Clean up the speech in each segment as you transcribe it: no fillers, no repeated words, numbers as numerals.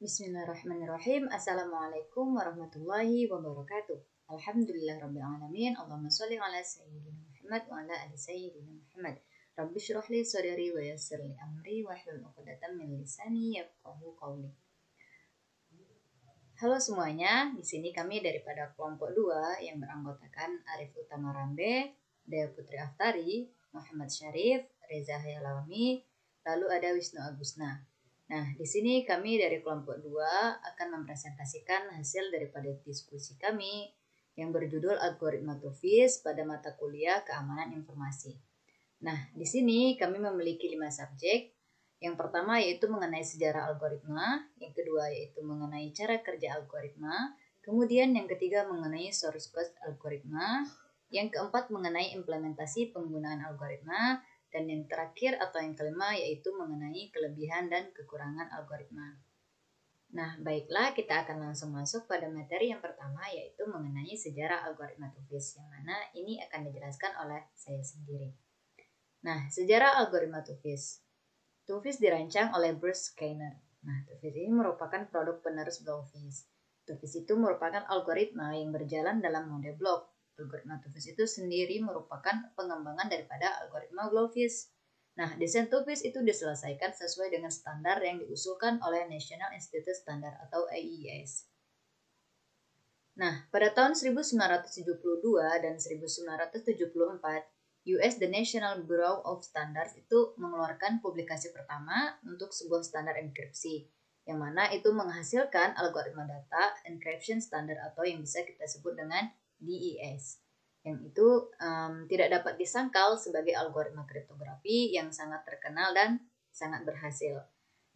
Bismillahirrahmanirrahim. Assalamualaikum warahmatullahi wabarakatuh. Alhamdulillahirrabbilalamin. Allahumma sholli ala sayyidina Muhammad wa ala ali sayyidina Muhammad. Rabbi shrah li sadri wa yassir li amri wa hlul 'uqdatam min lisani yafqahu qawli. Halo semuanya, di sini kami daripada kelompok 2 yang beranggotakan Arif Utama Rambe, Dea Putri Aftari, Muhammad Syarif, Reza Hayalawami, lalu ada Wisnu Agusna. Nah, di sini kami dari kelompok 2 akan mempresentasikan hasil daripada diskusi kami yang berjudul Algoritma Tufis pada mata kuliah Keamanan Informasi. Nah, di sini kami memiliki 5 subjek. Yang pertama yaitu mengenai sejarah algoritma, yang kedua yaitu mengenai cara kerja algoritma, kemudian yang ketiga mengenai source code algoritma, yang keempat mengenai implementasi penggunaan algoritma, dan yang terakhir atau yang kelima yaitu mengenai kelebihan dan kekurangan algoritma. Nah, baiklah kita akan langsung masuk pada materi yang pertama yaitu mengenai sejarah algoritma Tufis, yang mana ini akan dijelaskan oleh saya sendiri. Nah, sejarah algoritma Tufis. Tufis dirancang oleh Bruce Skinner. Nah, Tufis ini merupakan produk penerus Blowfish. Tufis itu merupakan algoritma yang berjalan dalam mode blok. Algoritma Tufis itu sendiri merupakan pengembangan daripada algoritma Blowfish. Nah, desain Tufis itu diselesaikan sesuai dengan standar yang diusulkan oleh National Institute Standard atau AIS. Nah, pada tahun 1972 dan 1974, US The National Bureau of Standards itu mengeluarkan publikasi pertama untuk sebuah standar enkripsi, yang mana itu menghasilkan algoritma data encryption standard atau yang bisa kita sebut dengan DES, yang itu tidak dapat disangkal sebagai algoritma kriptografi yang sangat terkenal dan sangat berhasil.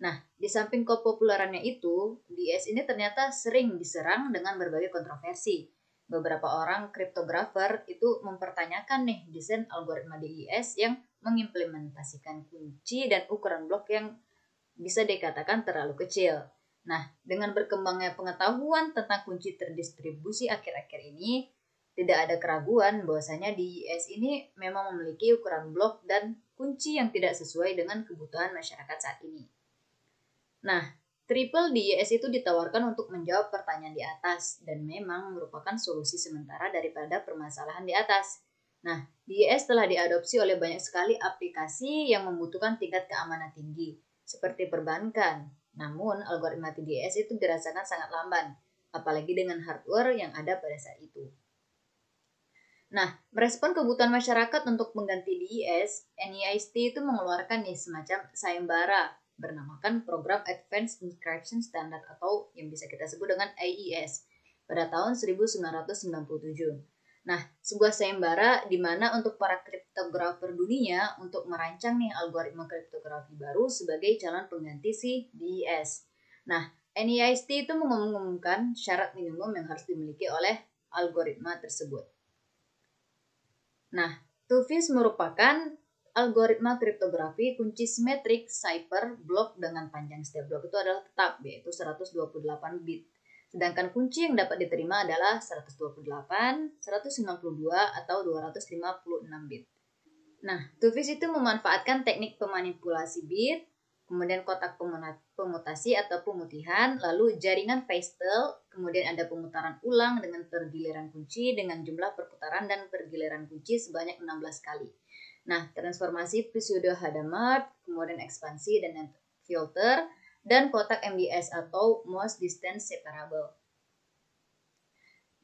Nah, di samping kepopulerannya itu, DES ini ternyata sering diserang dengan berbagai kontroversi. Beberapa orang kriptografer itu mempertanyakan nih desain algoritma DES yang mengimplementasikan kunci dan ukuran blok yang bisa dikatakan terlalu kecil. Nah, dengan berkembangnya pengetahuan tentang kunci terdistribusi akhir-akhir ini, tidak ada keraguan bahwasanya DES ini memang memiliki ukuran blok dan kunci yang tidak sesuai dengan kebutuhan masyarakat saat ini. Nah, Triple DES itu ditawarkan untuk menjawab pertanyaan di atas dan memang merupakan solusi sementara daripada permasalahan di atas. Nah, DES telah diadopsi oleh banyak sekali aplikasi yang membutuhkan tingkat keamanan tinggi, seperti perbankan. Namun, algoritma DES itu dirasakan sangat lamban, apalagi dengan hardware yang ada pada saat itu. Nah, merespon kebutuhan masyarakat untuk mengganti DES, NIST itu mengeluarkan semacam sayembara bernamakan Program Advanced Encryption Standard atau yang bisa kita sebut dengan AES pada tahun 1997. Nah, sebuah sayembara di mana untuk para kriptografer dunia untuk merancang algoritma kriptografi baru sebagai calon pengganti si DES. Nah, NIST itu mengumumkan syarat minimum yang harus dimiliki oleh algoritma tersebut. Nah, Tufis merupakan algoritma kriptografi kunci simetrik cipher blok dengan panjang setiap blok itu adalah tetap, yaitu 128 bit. Sedangkan kunci yang dapat diterima adalah 128, 192, atau 256 bit. Nah, Tufis itu memanfaatkan teknik pemanipulasi bit, kemudian kotak pemutasi atau pemutihan, lalu jaringan pastel, kemudian ada pemutaran ulang dengan pergiliran kunci dengan jumlah perputaran dan pergiliran kunci sebanyak 16 kali. Nah, transformasi pseudo-Hadamard, kemudian ekspansi dan filter, dan kotak MDS atau most distance separable.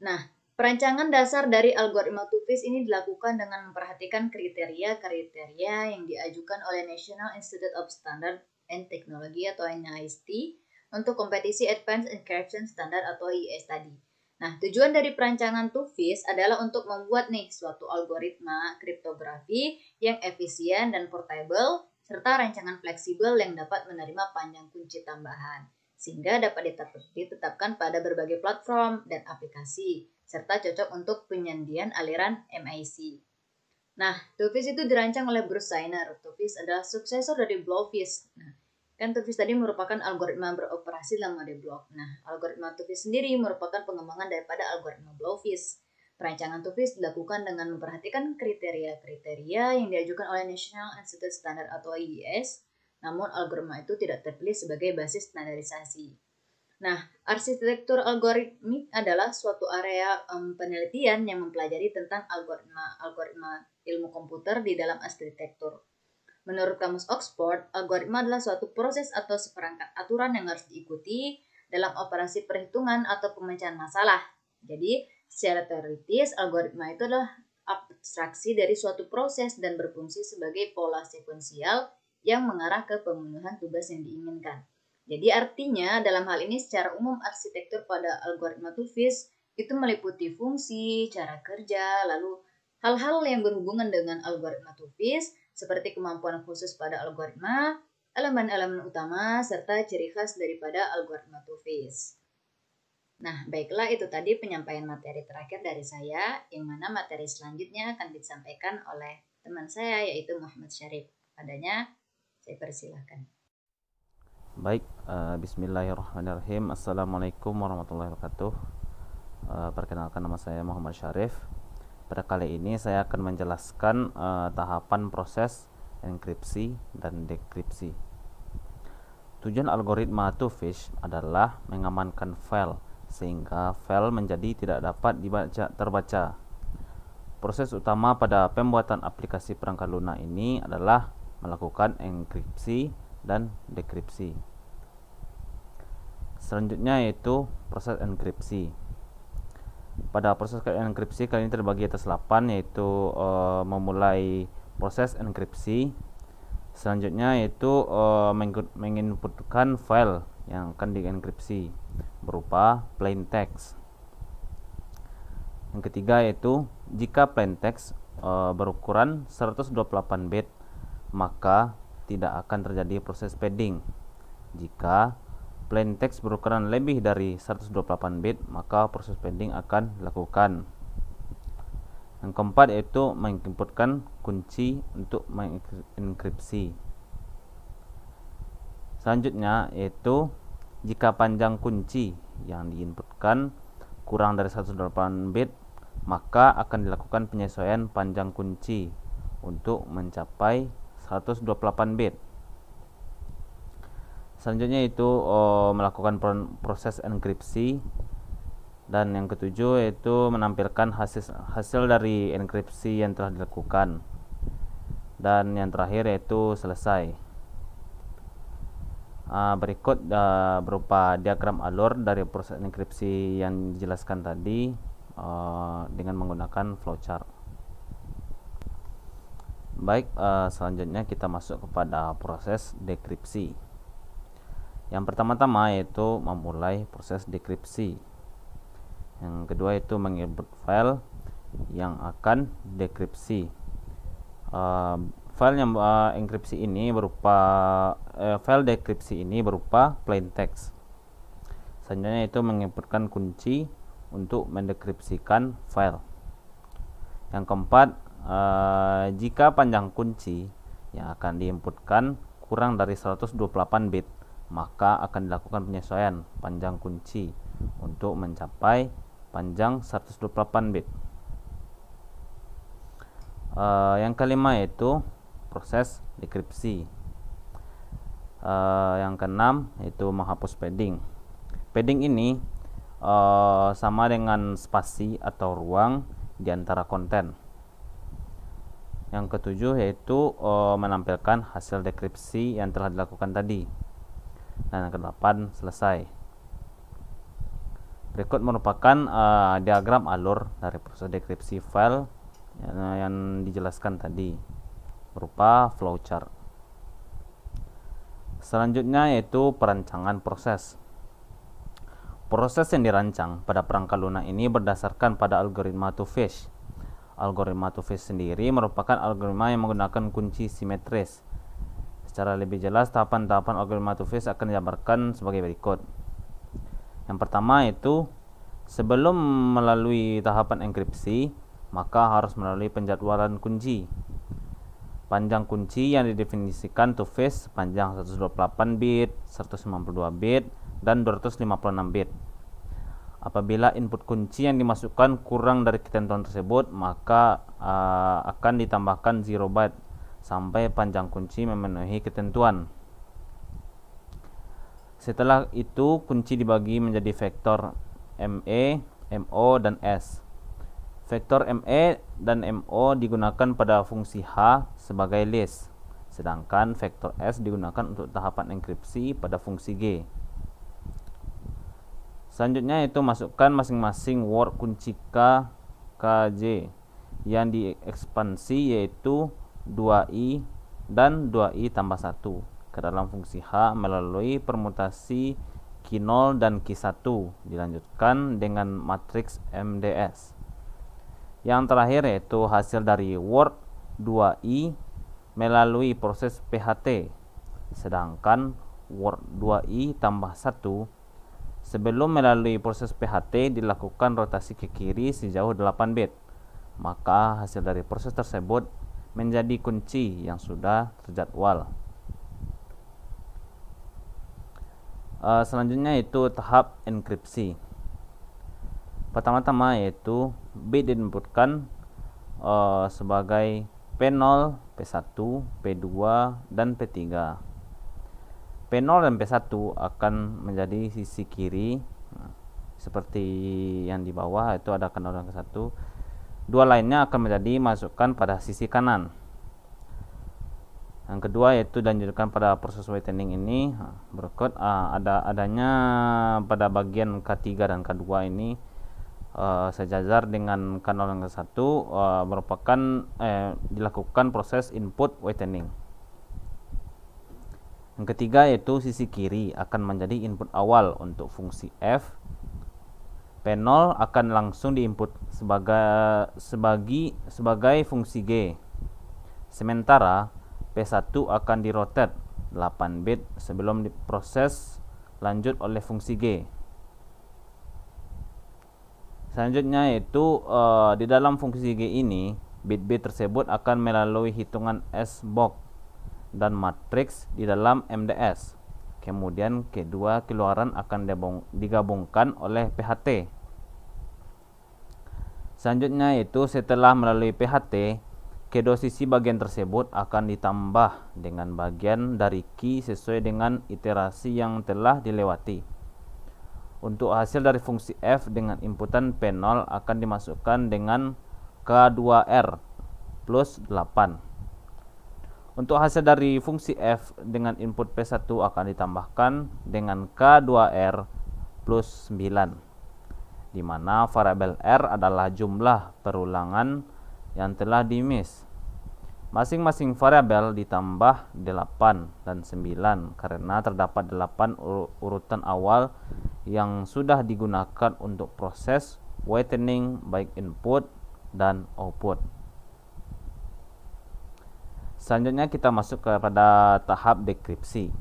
Nah, perancangan dasar dari algoritma Tufis ini dilakukan dengan memperhatikan kriteria-kriteria yang diajukan oleh National Institute of Standard and Technology atau NIST untuk kompetisi Advanced Encryption Standard atau AES tadi. Nah, tujuan dari perancangan Tufis adalah untuk membuat suatu algoritma kriptografi yang efisien dan portable serta rancangan fleksibel yang dapat menerima panjang kunci tambahan sehingga dapat ditetapkan pada berbagai platform dan aplikasi serta cocok untuk penyandian aliran MIC. Nah, Tufis itu dirancang oleh Bruce Skinner. Tufis adalah suksesor dari Blowfish. Nah, kan Tufis tadi merupakan algoritma beroperasi dalam mode blok. Nah, algoritma Tufis sendiri merupakan pengembangan daripada algoritma Blowfish. Perancangan Tufis dilakukan dengan memperhatikan kriteria-kriteria yang diajukan oleh National Institute Standard atau AES, namun algoritma itu tidak terpilih sebagai basis standarisasi. Nah, arsitektur algoritmik adalah suatu area penelitian yang mempelajari tentang algoritma ilmu komputer di dalam arsitektur. Menurut Kamus Oxford, algoritma adalah suatu proses atau seperangkat aturan yang harus diikuti dalam operasi perhitungan atau pemecahan masalah. Jadi, secara teoritis, algoritma itu adalah abstraksi dari suatu proses dan berfungsi sebagai pola sekuensial yang mengarah ke pemenuhan tugas yang diinginkan. Jadi artinya dalam hal ini secara umum arsitektur pada algoritma Tufis itu meliputi fungsi, cara kerja, lalu hal-hal yang berhubungan dengan algoritma Tufis seperti kemampuan khusus pada algoritma, elemen-elemen utama, serta ciri khas daripada algoritma Tufis. Nah, baiklah itu tadi penyampaian materi terakhir dari saya, yang mana materi selanjutnya akan disampaikan oleh teman saya yaitu Muhammad Syarif. Padanya, saya persilahkan. Baik, bismillahirrahmanirrahim. Assalamualaikum warahmatullahi wabarakatuh. Perkenalkan, nama saya Muhammad Syarif. Pada kali ini saya akan menjelaskan tahapan proses enkripsi dan dekripsi. Tujuan algoritma Two-Fish adalah mengamankan file sehingga file menjadi tidak dapat terbaca. Proses utama pada pembuatan aplikasi perangkat lunak ini adalah melakukan enkripsi dan dekripsi. Selanjutnya yaitu proses enkripsi. Pada proses enkripsi kali ini terbagi atas 8, yaitu memulai proses enkripsi. Selanjutnya yaitu menginputkan file yang akan dienkripsi berupa plain text. Yang ketiga yaitu jika plain text berukuran 128 bit, maka tidak akan terjadi proses padding. Jika plain text berukuran lebih dari 128 bit, maka proses padding akan dilakukan. Yang keempat yaitu menginputkan kunci untuk mengenkripsi. Selanjutnya yaitu jika panjang kunci yang diinputkan kurang dari 128 bit, maka akan dilakukan penyesuaian panjang kunci untuk mencapai 128 bit. Selanjutnya itu melakukan proses enkripsi. Dan yang ketujuh yaitu menampilkan hasil dari enkripsi yang telah dilakukan. Dan yang terakhir yaitu selesai. Berikut berupa diagram alur dari proses enkripsi yang dijelaskan tadi dengan menggunakan flowchart. Baik, selanjutnya kita masuk kepada proses dekripsi. Yang pertama-tama yaitu memulai proses dekripsi. Yang kedua itu menginput file yang akan dekripsi. File yang enkripsi ini berupa file dekripsi ini berupa plain text. Selanjutnya itu menginputkan kunci untuk mendekripsikan file. Yang keempat, jika panjang kunci yang akan diinputkan kurang dari 128 bit, maka akan dilakukan penyesuaian panjang kunci untuk mencapai panjang 128 bit. Yang kelima yaitu proses dekripsi. Yang keenam yaitu menghapus padding. Padding ini sama dengan spasi atau ruang di antara konten. Yang ketujuh yaitu menampilkan hasil dekripsi yang telah dilakukan tadi. Dan yang kedelapan selesai. Berikut merupakan diagram alur dari proses dekripsi file yang dijelaskan tadi berupa flowchart. Selanjutnya yaitu perancangan proses. Proses yang dirancang pada perangkat lunak ini berdasarkan pada algoritma Two-Fish. Algoritma Two-Fish sendiri merupakan algoritma yang menggunakan kunci simetris. Secara lebih jelas, tahapan-tahapan algoritma Two-Fish akan dijabarkan sebagai berikut. Yang pertama yaitu sebelum melalui tahapan enkripsi, maka harus melalui penjadwalan kunci. Panjang kunci yang didefinisikan Two-Fish sepanjang 128 bit, 192 bit, dan 256 bit. Apabila input kunci yang dimasukkan kurang dari ketentuan tersebut, maka akan ditambahkan 0 byte sampai panjang kunci memenuhi ketentuan. Setelah itu kunci dibagi menjadi vektor ME, MO, dan S. Vektor ME dan MO digunakan pada fungsi H sebagai list, sedangkan vektor S digunakan untuk tahapan enkripsi pada fungsi G. Selanjutnya itu masukkan masing-masing word kunci K, KJ yang diekspansi yaitu 2i dan 2i tambah 1 ke dalam fungsi H melalui permutasi Q0 dan Q1 dilanjutkan dengan matriks MDS. Yang terakhir yaitu hasil dari word 2i melalui proses PHT, sedangkan word 2i tambah 1 sebelum melalui proses PHT dilakukan rotasi ke kiri sejauh 8 bit. Maka hasil dari proses tersebut menjadi kunci yang sudah terjadwal. Selanjutnya itu tahap enkripsi. Pertama-tama yaitu bit diinputkan sebagai P0, P1, P2, dan P3. P0 dan P1 akan menjadi sisi kiri, seperti yang di bawah itu ada P0 dan P1. Dua lainnya akan menjadi masukkan pada sisi kanan. Yang kedua yaitu dilanjutkan pada proses whitening ini berikut adanya pada bagian K3 dan K2 ini sejajar dengan K0 dan K1 merupakan dilakukan proses input whitening. Yang ketiga yaitu sisi kiri akan menjadi input awal untuk fungsi F. P0 akan langsung diinput sebagai fungsi G. Sementara P1 akan dirotate 8 bit sebelum diproses lanjut oleh fungsi G. Selanjutnya yaitu di dalam fungsi G ini bit-bit tersebut akan melalui hitungan S-box dan matriks di dalam MDS. Kemudian kedua keluaran akan digabungkan oleh PHT. Selanjutnya yaitu setelah melalui PHT, kedua sisi bagian tersebut akan ditambah dengan bagian dari key sesuai dengan iterasi yang telah dilewati. Untuk hasil dari fungsi F dengan inputan P0 akan dimasukkan dengan K2R plus 8. Untuk hasil dari fungsi F dengan input P1 akan ditambahkan dengan K2R plus 9, di mana variabel R adalah jumlah perulangan yang telah di-miss. Masing-masing variabel ditambah 8 dan 9 karena terdapat 8 urutan awal yang sudah digunakan untuk proses whitening baik input dan output. Selanjutnya kita masuk kepada tahap dekripsi.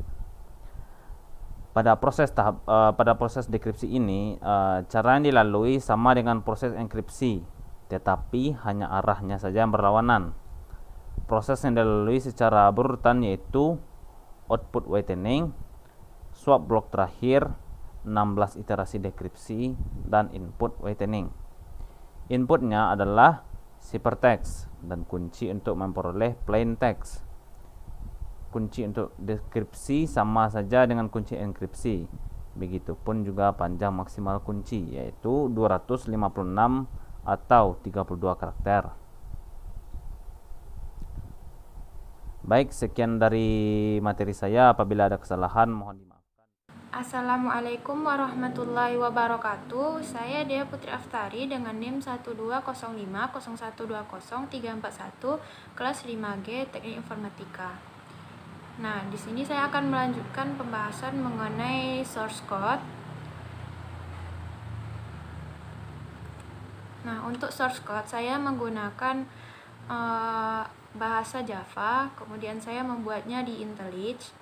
Pada proses dekripsi ini cara yang dilalui sama dengan proses enkripsi, tetapi hanya arahnya saja yang berlawanan. Proses yang dilalui secara berurutan yaitu output whitening, swap blok terakhir, 16 iterasi dekripsi, dan input whitening. Inputnya adalah ciphertext dan kunci untuk memperoleh plain text. Kunci untuk dekripsi sama saja dengan kunci enkripsi. Begitupun juga panjang maksimal kunci yaitu 256 atau 32 karakter. Baik, sekian dari materi saya. Apabila ada kesalahan mohon dimaafkan. Assalamualaikum warahmatullahi wabarakatuh. Saya Dea Putri Aftari dengan NIM 1205001203441 kelas 5G Teknik Informatika. Nah, di sini saya akan melanjutkan pembahasan mengenai source code. Nah, untuk source code saya menggunakan bahasa Java, kemudian saya membuatnya di IntelliJ.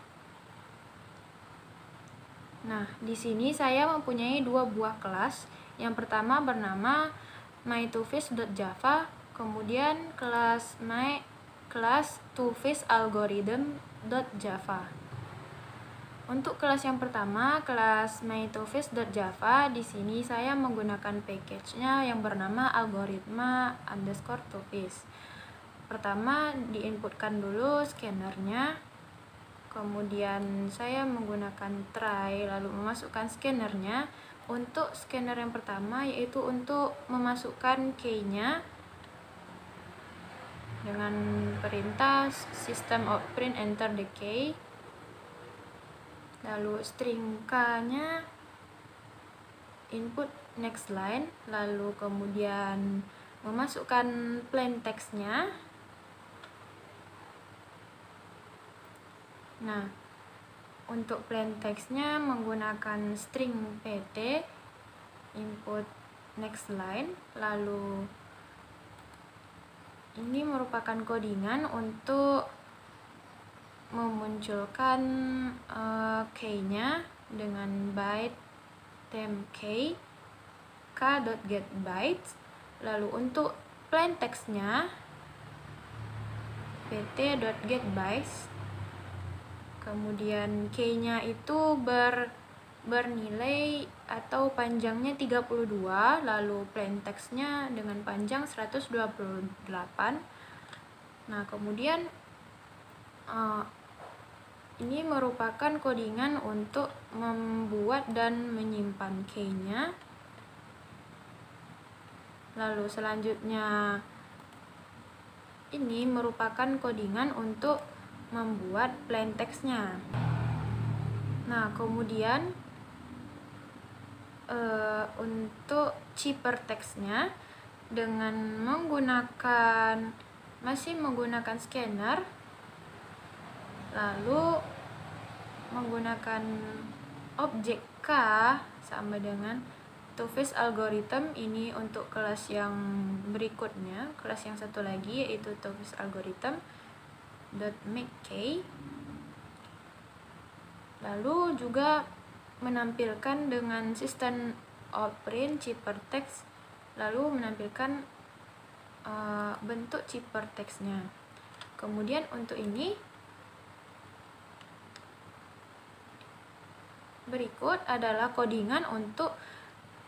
Nah, di sini saya mempunyai dua buah kelas. Yang pertama bernama my2fish.java, kemudian kelas toFishAlgorithm.java. Untuk kelas yang pertama, kelas my2fish.java, di sini saya menggunakan package-nya yang bernama algoritma_tofish. Pertama diinputkan dulu scannernya, Kemudian saya menggunakan try lalu memasukkan scannernya. Untuk scanner yang pertama yaitu untuk memasukkan key-nya dengan perintah system out print enter the key. Lalu string k-nya input next line, lalu kemudian memasukkan plain text-nya. Nah, untuk plain text-nya menggunakan string pt input next line, lalu ini merupakan codingan untuk memunculkan key-nya dengan byte temp key k.getBytes. Lalu untuk plain text-nya pt.getBytes. Kemudian key-nya itu bernilai atau panjangnya 32, lalu plain text-nya dengan panjang 128. Nah, kemudian ini merupakan codingan untuk membuat dan menyimpan key-nya. Lalu selanjutnya ini merupakan codingan untuk membuat plain text-nya. Nah, kemudian untuk cheaper text-nya dengan masih menggunakan scanner, lalu menggunakan objek k sama dengan two-phase algorithm. Ini untuk kelas yang berikutnya, kelas yang satu lagi yaitu two-phase algorithm .make key. Lalu juga menampilkan dengan system out print cheaper text, lalu menampilkan bentuk cheaper text-nya. Kemudian untuk ini berikut adalah codingan untuk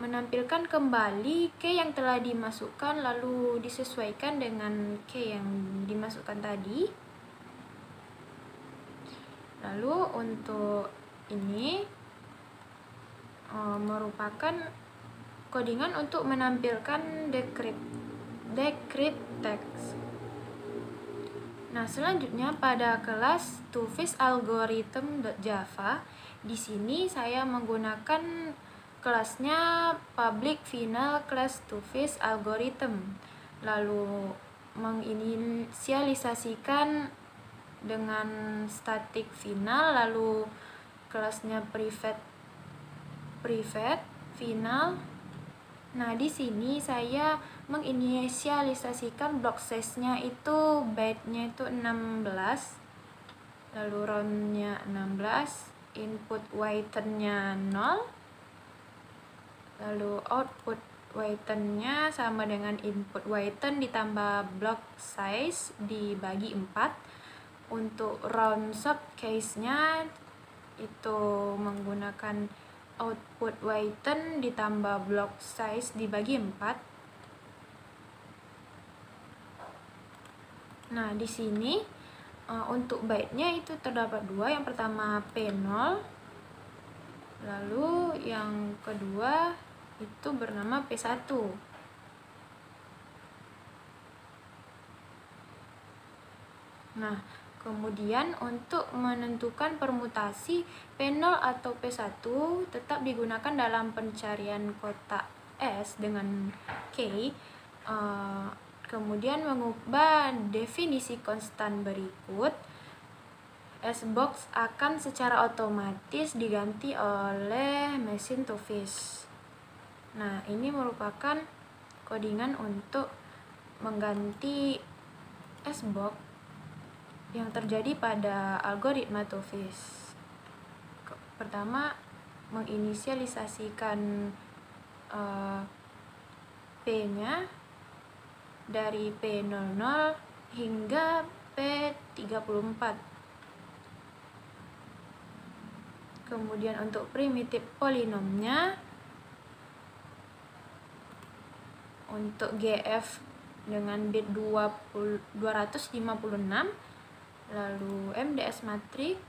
menampilkan kembali key yang telah dimasukkan lalu disesuaikan dengan key yang dimasukkan tadi. Lalu untuk ini merupakan codingan untuk menampilkan decrypt text. Nah, selanjutnya pada kelas two-phase algorithm.java, di sini saya menggunakan kelasnya public final class two-phase algorithm, lalu menginisialisasikan dengan static final, lalu kelasnya private final. Nah, di sini saya menginisialisasikan block size-nya itu byte-nya itu 16, lalu round-nya 16, input written-nya 0, lalu output written-nya sama dengan input written ditambah block size dibagi 4. Untuk round sub case-nya itu menggunakan output written ditambah block size dibagi 4. Nah, di sini untuk byte-nya itu terdapat dua. Yang pertama P0, lalu yang kedua itu bernama P1. Nah, kemudian untuk menentukan permutasi P0 atau P1 tetap digunakan dalam pencarian kotak S dengan K. Kemudian mengubah definisi konstan berikut, S-box akan secara otomatis diganti oleh mesin two-phase. Nah, ini merupakan codingan untuk mengganti S-box yang terjadi pada algoritma two-phase. Pertama, menginisialisasikan P-nya dari P00 hingga P34. Kemudian untuk primitif polinomnya, untuk GF dengan bit 256, lalu MDS matrix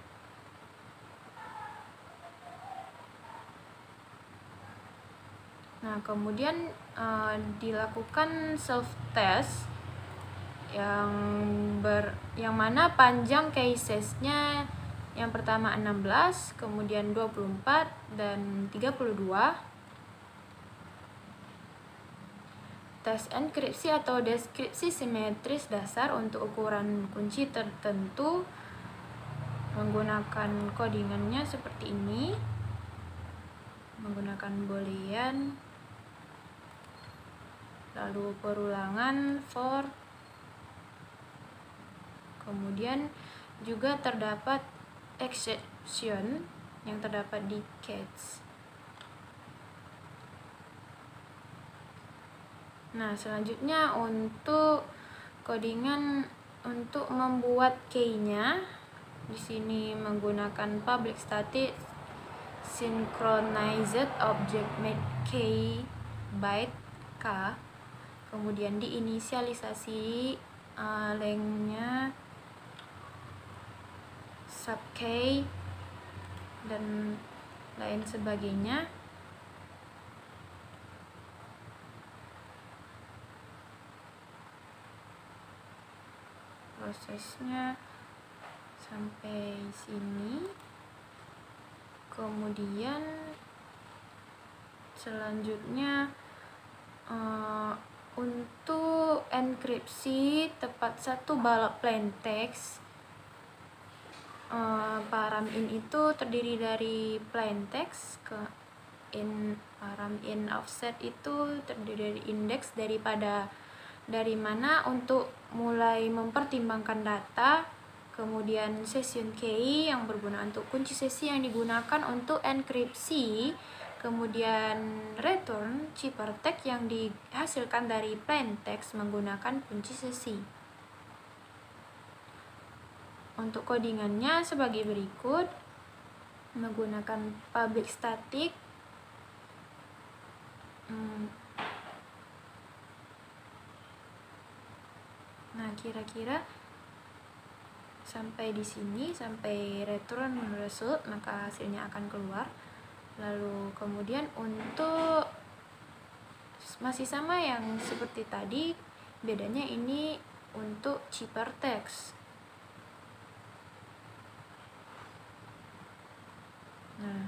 Nah, kemudian dilakukan self test yang mana panjang cases-nya yang pertama 16, kemudian 24 dan 32. Tes enkripsi atau deskripsi simetris dasar untuk ukuran kunci tertentu menggunakan codingannya seperti ini, menggunakan boolean, lalu perulangan for, kemudian juga terdapat exception yang terdapat di catch. Nah, selanjutnya untuk codingan untuk membuat key-nya, di sini menggunakan public static synchronized object made key byte k, kemudian diinisialisasi lengthnya sub k dan lain sebagainya. Prosesnya sampai sini. Kemudian selanjutnya untuk enkripsi tepat satu balok plain text, param in itu terdiri dari plain text, param in offset itu terdiri dari indeks dari mana untuk mulai mempertimbangkan data, kemudian session key yang berguna untuk kunci sesi yang digunakan untuk enkripsi, kemudian return ciphertext yang dihasilkan dari plain text menggunakan kunci sesi. Untuk codingannya sebagai berikut, menggunakan public static, nah kira-kira sampai di sini, sampai return result, maka hasilnya akan keluar. Lalu kemudian untuk masih sama yang seperti tadi, bedanya ini untuk ciphertext. Nah,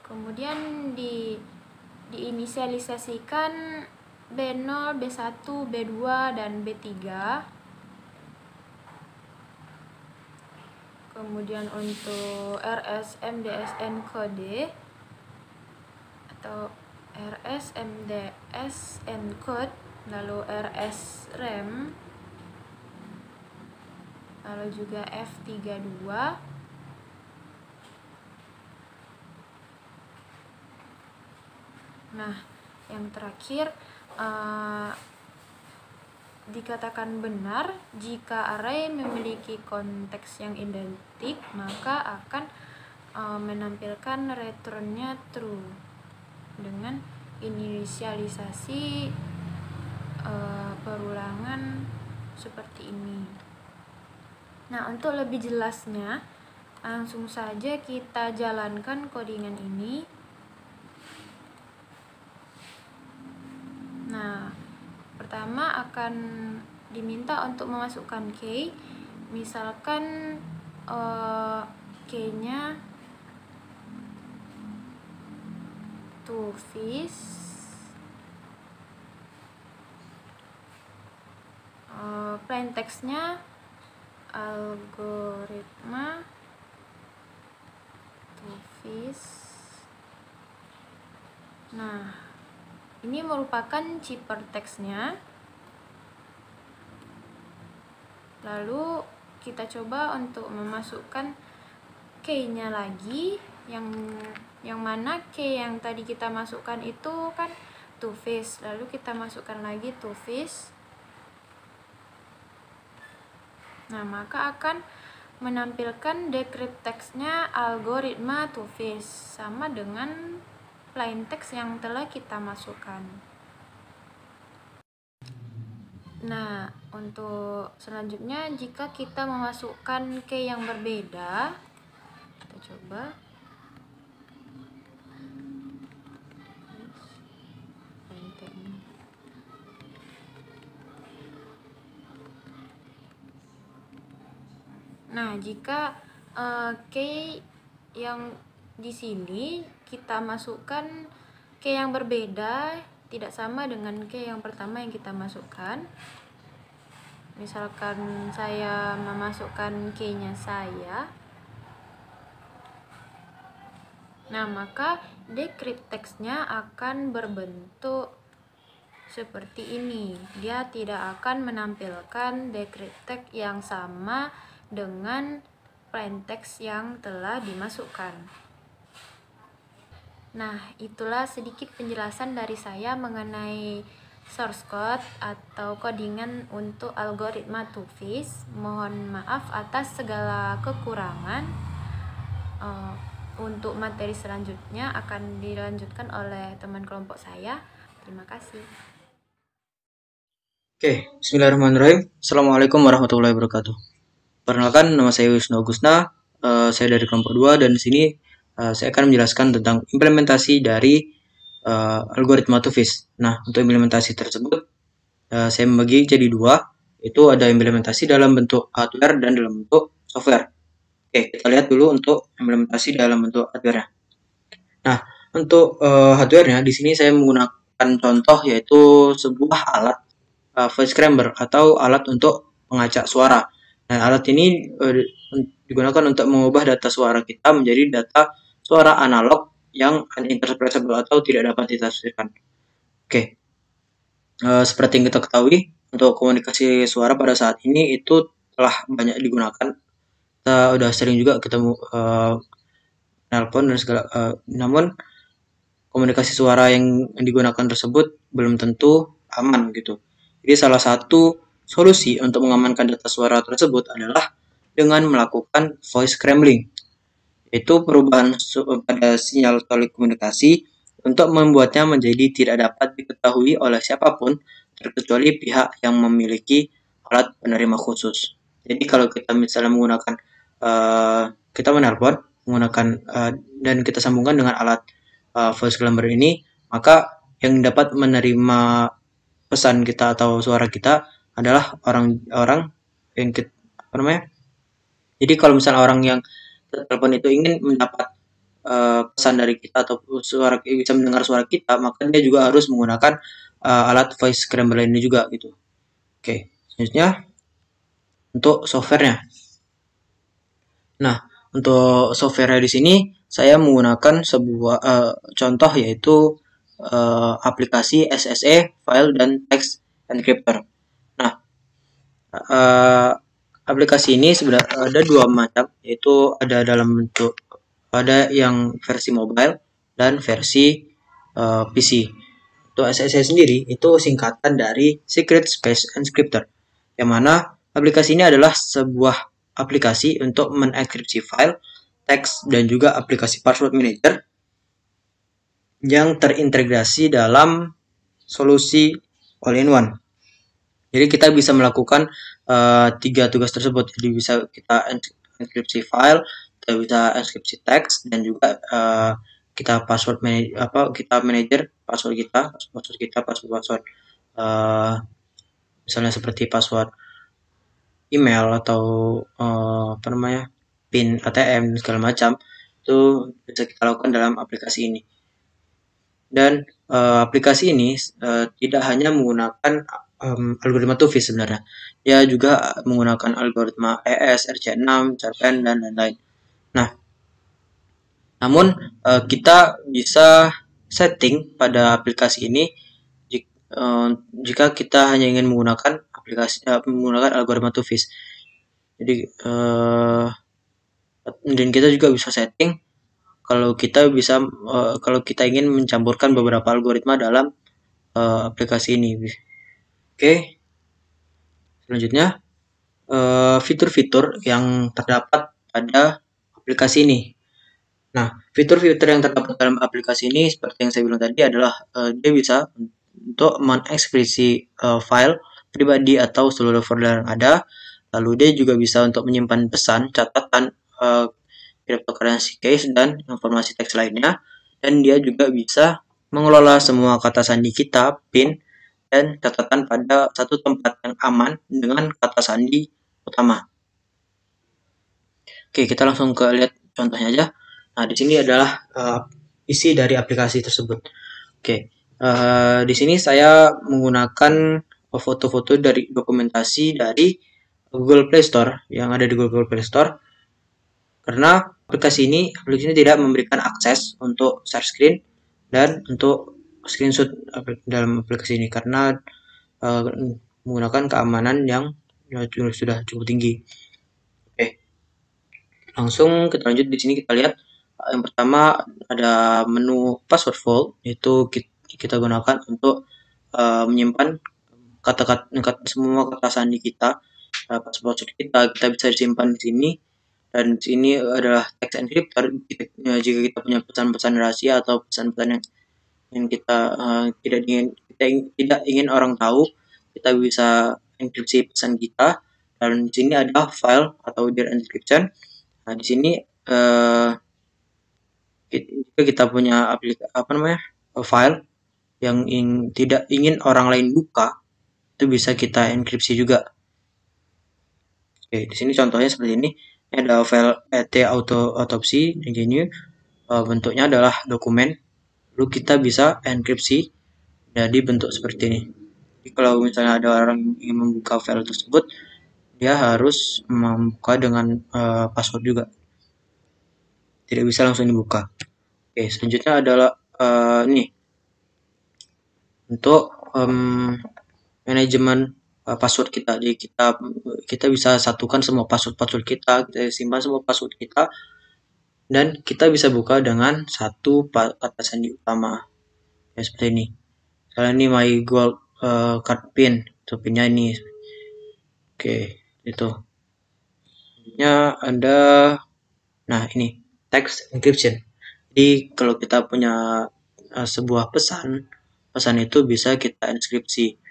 kemudian diinisialisasikan B0, B1, B2, dan B3. Kemudian untuk RS MDSN kode atau RS MDSN code, lalu RS RAM, lalu juga F32. Nah, yang terakhir dikatakan benar jika array memiliki konteks yang identik, maka akan menampilkan returnnya true dengan inisialisasi perulangan seperti ini. Nah, untuk lebih jelasnya, langsung saja kita jalankan codingan ini. Nah, pertama akan diminta untuk memasukkan key, misalkan key-nya to fish, plain text-nya algoritma to fish. Nah, ini merupakan ciphertext-nya. Lalu kita coba untuk memasukkan key-nya lagi, yang mana key yang tadi kita masukkan itu kan to fish, lalu kita masukkan lagi to fish. Nah, maka akan menampilkan decrypt text-nya algoritma to fish sama dengan plain text yang telah kita masukkan. Nah, untuk selanjutnya jika kita memasukkan key yang berbeda, kita coba. Nah, jika key yang di sini kita masukkan key yang berbeda, tidak sama dengan key yang pertama yang kita masukkan. Misalkan saya memasukkan key-nya saya. Nah, maka decrypt text-nya akan berbentuk seperti ini. Dia tidak akan menampilkan decrypt text yang sama dengan plain text yang telah dimasukkan. Nah, itulah sedikit penjelasan dari saya mengenai source code atau codingan untuk algoritma Two-Phase. Mohon maaf atas segala kekurangan. Untuk materi selanjutnya akan dilanjutkan oleh teman kelompok saya. Terima kasih. Oke, bismillahirrahmanirrahim. Assalamualaikum warahmatullahi wabarakatuh. Perkenalkan, nama saya Wisnu Agusna. Saya dari kelompok 2 dan di sini saya akan menjelaskan tentang implementasi dari algoritma Two-Phase. Nah, untuk implementasi tersebut saya membagi jadi 2, itu ada implementasi dalam bentuk hardware dan dalam bentuk software. Oke, kita lihat dulu untuk implementasi dalam bentuk hardware-nya. Nah, untuk hardware-nya di sini saya menggunakan contoh yaitu sebuah alat voice scrambler atau alat untuk mengacak suara. Nah, alat ini digunakan untuk mengubah data suara kita menjadi data suara analog yang uninterpretable atau tidak dapat ditafsirkan. Oke, seperti yang kita ketahui, untuk komunikasi suara pada saat ini itu telah banyak digunakan. Kita udah sering juga ketemu nelpon dan segala, namun komunikasi suara yang digunakan tersebut belum tentu aman gitu. Jadi salah satu solusi untuk mengamankan data suara tersebut adalah dengan melakukan voice scrambling, yaitu perubahan pada sinyal telekomunikasi untuk membuatnya menjadi tidak dapat diketahui oleh siapapun terkecuali pihak yang memiliki alat penerima khusus. Jadi kalau kita misalnya menggunakan kita menelpon menggunakan dan kita sambungkan dengan alat voice scrambler ini, maka yang dapat menerima pesan kita atau suara kita adalah orang-orang yang kita, apa namanya? Jadi kalau misalnya orang yang telepon itu ingin mendapat pesan dari kita atau suara bisa mendengar suara kita, maka dia juga harus menggunakan alat voice scrambler ini juga gitu. Oke, selanjutnya untuk softwarenya. Nah, untuk software di sini saya menggunakan sebuah contoh yaitu aplikasi SSE file dan text encryptor. Nah, aplikasi ini sebenarnya ada 2 macam, yaitu ada dalam bentuk ada yang versi mobile dan versi PC. Untuk SSE sendiri itu singkatan dari Secret Space Encryptor, yang mana aplikasi ini adalah sebuah aplikasi untuk menenkripsi file, teks, dan juga aplikasi password manager yang terintegrasi dalam solusi all-in-one. Jadi kita bisa melakukan 3 tugas tersebut. Jadi bisa kita enkripsi file, kita bisa enkripsi teks, dan juga kita password kita manager password misalnya seperti password email atau PIN ATM segala macam, itu bisa kita lakukan dalam aplikasi ini. Dan aplikasi ini tidak hanya menggunakan algoritma Two-Phase sebenarnya, dia juga menggunakan algoritma ES, RC6, CARPAN, dan lain-lain. Nah, namun kita bisa setting pada aplikasi ini jika kita hanya ingin menggunakan menggunakan algoritma Two-Phase. Jadi dan kita juga bisa setting kalau kita ingin mencampurkan beberapa algoritma dalam aplikasi ini. Oke. Selanjutnya fitur-fitur yang terdapat pada aplikasi ini. Nah, fitur-fitur yang terdapat dalam aplikasi ini seperti yang saya bilang tadi adalah dia bisa untuk mengekspresi file pribadi atau seluruh folder yang ada. Lalu dia juga bisa untuk menyimpan pesan, catatan, cryptocurrency case, dan informasi teks lainnya. Dan dia juga bisa mengelola semua kata sandi kita, PIN, dan catatan pada satu tempat yang aman dengan kata sandi utama. Oke, kita langsung ke lihat contohnya aja. Nah, di sini adalah isi dari aplikasi tersebut. Oke, di sini saya menggunakan foto-foto dari dokumentasi dari Google Play Store yang ada di Google Play Store, karena aplikasi ini tidak memberikan akses untuk share screen dan untuk screenshot dalam aplikasi ini karena menggunakan keamanan yang sudah cukup tinggi. Oke, langsung kita lanjut. Di sini kita lihat yang pertama ada menu password vault, itu kita gunakan untuk menyimpan kata-kata semua kata sandi kita, password kita bisa disimpan di sini. Dan di sini adalah text encryptor. Jika kita punya pesan-pesan rahasia atau pesan-pesan yang kita tidak ingin orang tahu, kita bisa enkripsi pesan kita. Dan di sini ada file atau dear encryption. Nah, di sini kita punya file yang tidak ingin orang lain buka, itu bisa kita enkripsi juga. Oke, di sini contohnya seperti ini. Ini ada file autopsy ini, bentuknya adalah dokumen, lalu kita bisa enkripsi jadi bentuk seperti ini. Jadi kalau misalnya ada orang yang ingin membuka file tersebut, dia harus membuka dengan password juga, tidak bisa langsung dibuka. Oke, selanjutnya adalah ini untuk manajemen password kita. Jadi kita bisa satukan semua password kita simpan semua password kita, dan kita bisa buka dengan satu kata sandi utama ya, seperti ini. Misalnya ini my gold card pin, itu pinnya ini. Oke, itu. Selanjutnya ada ini text encryption. Jadi kalau kita punya sebuah pesan itu bisa kita enkripsi.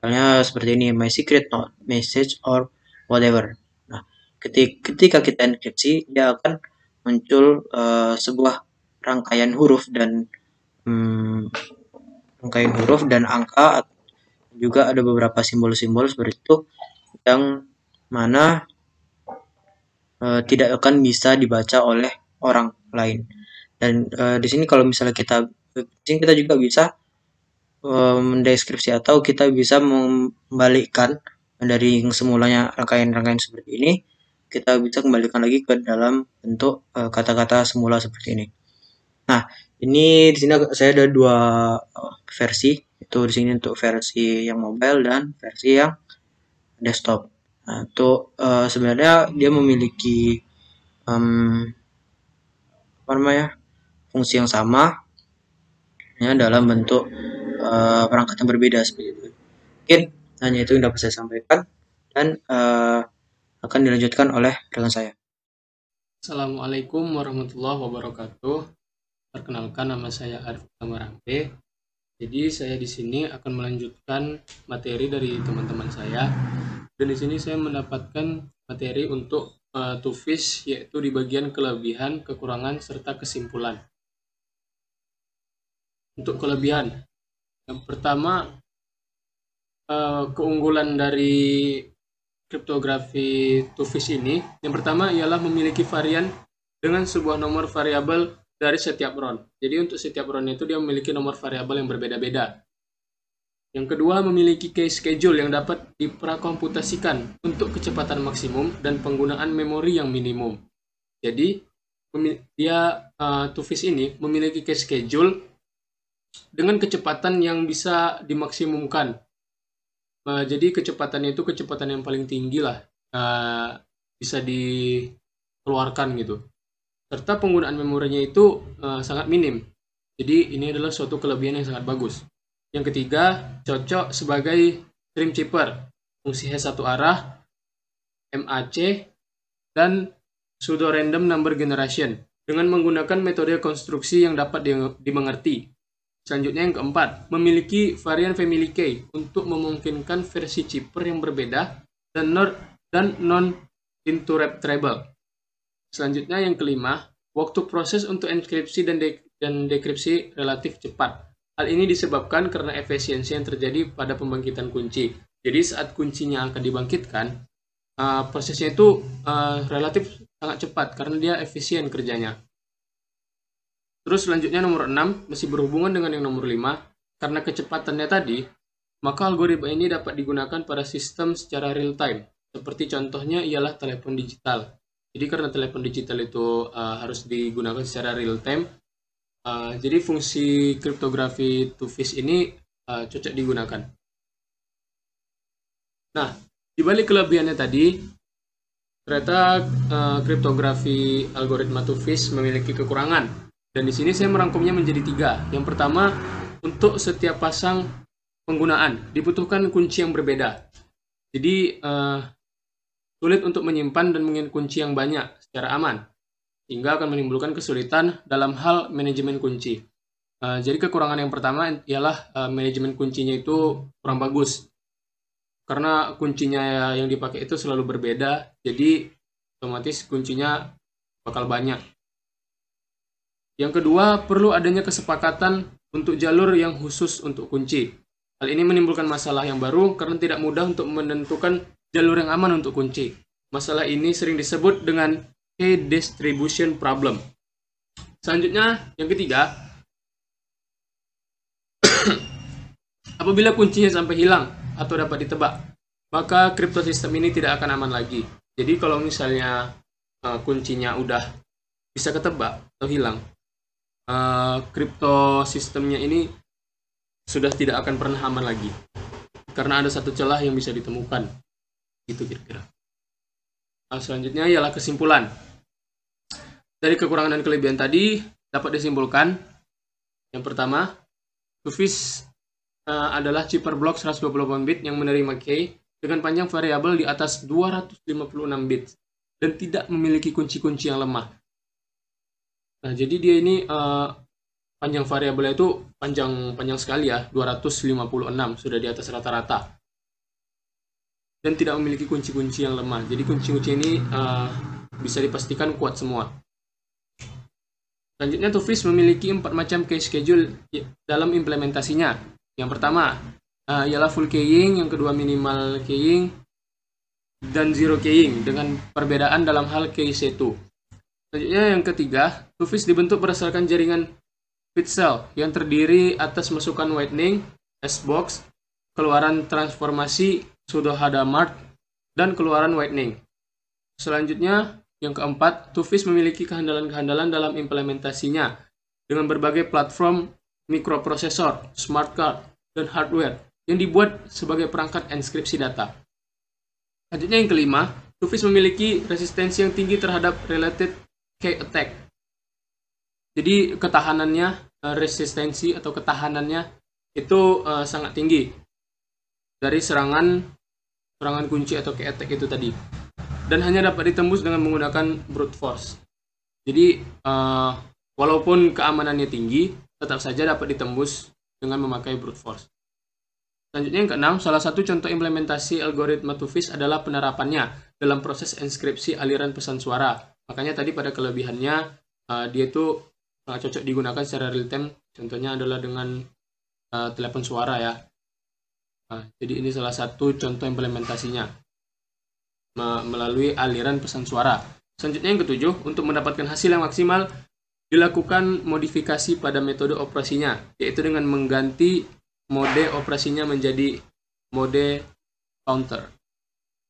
Misalnya seperti ini, my secret note, message, or whatever. Nah, ketika kita enkripsi, dia akan muncul sebuah rangkaian huruf dan angka, juga ada beberapa simbol-simbol seperti itu yang mana tidak akan bisa dibaca oleh orang lain. Dan di sini kalau misalnya kita juga bisa mendeskripsi atau kita bisa membalikkan dari yang semulanya rangkaian-rangkaian seperti ini, kita bisa kembalikan lagi ke dalam bentuk kata-kata semula seperti ini. Nah, ini di sini saya ada dua versi, itu di sini untuk versi yang mobile dan versi yang desktop. Nah, itu sebenarnya dia memiliki fungsi yang sama, hanya dalam bentuk perangkat yang berbeda seperti itu. Mungkin hanya itu yang dapat saya sampaikan, dan akan dilanjutkan oleh rekan saya. Assalamualaikum warahmatullahi wabarakatuh. Perkenalkan, nama saya Arif Utama Rambe. Jadi saya di sini akan melanjutkan materi dari teman-teman saya. Dan di sini saya mendapatkan materi untuk TUFISH, yaitu di bagian kelebihan, kekurangan, serta kesimpulan. Untuk kelebihan, yang pertama, keunggulan dari kriptografi TUFISH ini, yang pertama ialah memiliki varian dengan sebuah nomor variabel dari setiap RON. Jadi untuk setiap RON itu dia memiliki nomor variabel yang berbeda-beda. Yang kedua, memiliki case schedule yang dapat diprakomputasikan untuk kecepatan maksimum dan penggunaan memori yang minimum. Jadi dia TUFISH ini memiliki case schedule dengan kecepatan yang bisa dimaksimumkan. Jadi kecepatannya itu kecepatan yang paling tinggi lah, bisa dikeluarkan gitu. Serta penggunaan memorinya itu sangat minim. Jadi ini adalah suatu kelebihan yang sangat bagus. Yang ketiga, cocok sebagai stream chipper, fungsi hash satu arah, MAC, dan pseudo random number generation dengan menggunakan metode konstruksi yang dapat dimengerti. Selanjutnya yang keempat, memiliki varian family key untuk memungkinkan versi chipper yang berbeda dan non-interruptible. Selanjutnya yang kelima, waktu proses untuk enkripsi dan dekripsi relatif cepat. Hal ini disebabkan karena efisiensi yang terjadi pada pembangkitan kunci. Jadi saat kuncinya akan dibangkitkan, prosesnya itu relatif sangat cepat karena dia efisien kerjanya. Terus selanjutnya nomor 6 masih berhubungan dengan yang nomor 5. Karena kecepatannya tadi, maka algoritma ini dapat digunakan pada sistem secara real time. Seperti contohnya ialah telepon digital. Jadi karena telepon digital itu harus digunakan secara real time, jadi fungsi kriptografi two-phase ini cocok digunakan. Nah, dibalik kelebihannya tadi, ternyata kriptografi algoritma two-phase memiliki kekurangan. Dan di sini saya merangkumnya menjadi 3. Yang pertama, untuk setiap pasang penggunaan dibutuhkan kunci yang berbeda. Jadi sulit untuk menyimpan dan mengingat kunci yang banyak secara aman, sehingga akan menimbulkan kesulitan dalam hal manajemen kunci. Jadi kekurangan yang pertama ialah manajemen kuncinya itu kurang bagus. Karena kuncinya yang dipakai itu selalu berbeda, jadi otomatis kuncinya bakal banyak. Yang kedua, perlu adanya kesepakatan untuk jalur yang khusus untuk kunci. Hal ini menimbulkan masalah yang baru karena tidak mudah untuk menentukan jalur yang aman untuk kunci. Masalah ini sering disebut dengan key distribution problem. Selanjutnya, yang ketiga, apabila kuncinya sampai hilang atau dapat ditebak, maka kriptosistem ini tidak akan aman lagi. Jadi kalau misalnya kuncinya udah bisa ketebak atau hilang, kriptosistemnya ini sudah tidak akan pernah aman lagi karena ada satu celah yang bisa ditemukan. Gitu kira-kira. Selanjutnya ialah kesimpulan. Dari kekurangan dan kelebihan tadi dapat disimpulkan, yang pertama, two-phase adalah chipper block 128 bit yang menerima key dengan panjang variabel di atas 256 bit dan tidak memiliki kunci-kunci yang lemah. Nah, jadi dia ini panjang variabelnya itu panjang sekali ya, 256, sudah di atas rata-rata. Dan tidak memiliki kunci-kunci yang lemah. Jadi kunci-kunci ini bisa dipastikan kuat semua. Selanjutnya, two-phase memiliki 4 macam key schedule dalam implementasinya. Yang pertama ialah full keying, yang kedua minimal keying, dan zero keying dengan perbedaan dalam hal key C2. Selanjutnya yang ketiga, two-phase dibentuk berdasarkan jaringan bit cell yang terdiri atas masukan whitening, S-box, keluaran transformasi pseudo Hadamard, dan keluaran whitening. Selanjutnya yang keempat, two-phase memiliki kehandalan-kehandalan dalam implementasinya dengan berbagai platform mikroprosesor, smart card, dan hardware yang dibuat sebagai perangkat enskripsi data. Selanjutnya yang kelima, two-phase memiliki resistensi yang tinggi terhadap related key attack. Jadi ketahanannya, resistensi atau ketahanannya itu sangat tinggi dari serangan kunci atau key attack itu tadi. Dan hanya dapat ditembus dengan menggunakan brute force. Jadi walaupun keamanannya tinggi, tetap saja dapat ditembus dengan memakai brute force. Selanjutnya yang keenam, salah satu contoh implementasi algoritma two-phase adalah penerapannya dalam proses enskripsi aliran pesan suara. Makanya tadi pada kelebihannya dia itu sangat cocok digunakan secara real time. Contohnya adalah dengan telepon suara ya. Jadi ini salah satu contoh implementasinya melalui aliran pesan suara. Selanjutnya yang ketujuh, untuk mendapatkan hasil yang maksimal dilakukan modifikasi pada metode operasinya, yaitu dengan mengganti mode operasinya menjadi mode counter.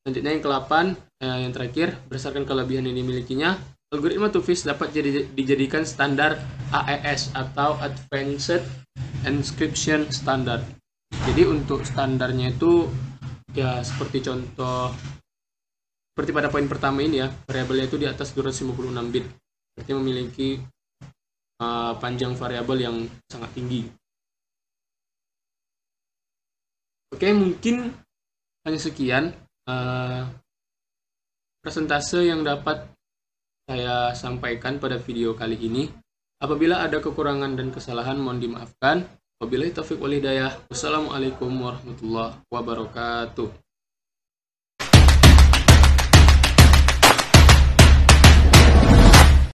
Selanjutnya yang ke-8, yang terakhir, berdasarkan kelebihan yang dimilikinya, algoritma two-phase dapat dijadikan standar AES atau Advanced Encryption Standard. Jadi untuk standarnya itu ya seperti pada poin pertama ini ya, variabelnya itu di atas 256 bit. Berarti memiliki panjang variabel yang sangat tinggi. Oke, mungkin hanya sekian persentase yang dapat saya sampaikan pada video kali ini. Apabila ada kekurangan dan kesalahan mohon dimaafkan. Wabillahi taufiq wal hidayah. Wassalamualaikum warahmatullahi wabarakatuh.